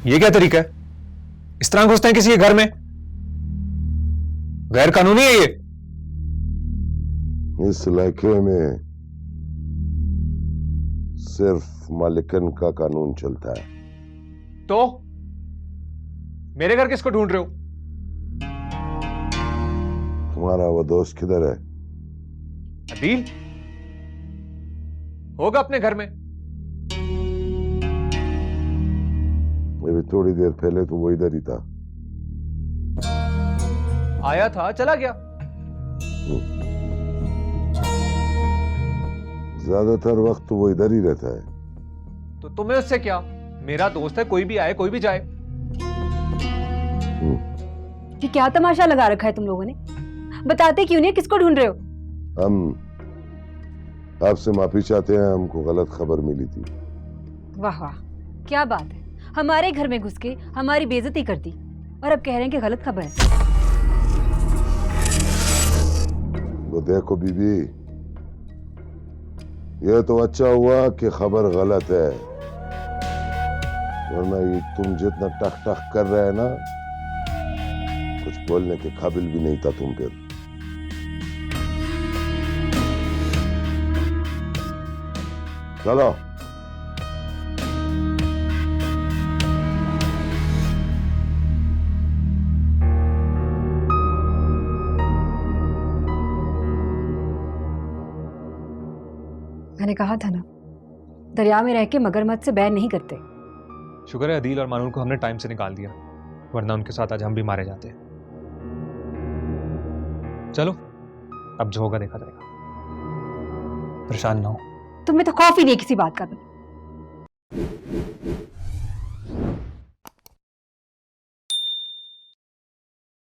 ये क्या तरीका है? इस तरह घुसते हैं किसी के घर में? गैर कानूनी है ये। इस इलाके में सिर्फ मालिकन का कानून चलता है। तो मेरे घर किसको ढूंढ रहे हो? तुम्हारा वो दोस्त किधर है? अदील होगा अपने घर में। अभी थोड़ी देर पहले तो वो इधर ही था। आया था चला गया। ज्यादातर वक्त तो वो इधर ही रहता है। तो तुम्हें उससे क्या? मेरा दोस्त है, कोई भी आए कोई भी जाए। ये क्या तमाशा लगा रखा है तुम लोगों ने? बताते क्यों नहीं, किसको ढूंढ रहे हो? हम आपसे माफी चाहते हैं, हमको गलत खबर मिली थी। वाह वाह, क्या बात है, हमारे घर में घुस के हमारी बेइज्जती कर दी और अब कह रहे हैं कि गलत खबर है। वो देखो बीबी, यह तो अच्छा हुआ कि खबर गलत है, वरना ये तुम जितना टक टक कर रहे हैं ना, कुछ बोलने के काबिल भी नहीं था तुम फिर। चलो। मैंने कहा था ना, दरिया में रह के मगरमच्छ से बैर नहीं करते। शुक्र है अदील और मानूल को हमने टाइम से निकाल दिया, वरना उनके साथ आज हम भी मारे जाते। चलो अब जो होगा देखा जाएगा, परेशान ना हो। तुम्हें तो खौफ ही नहीं है किसी बात का।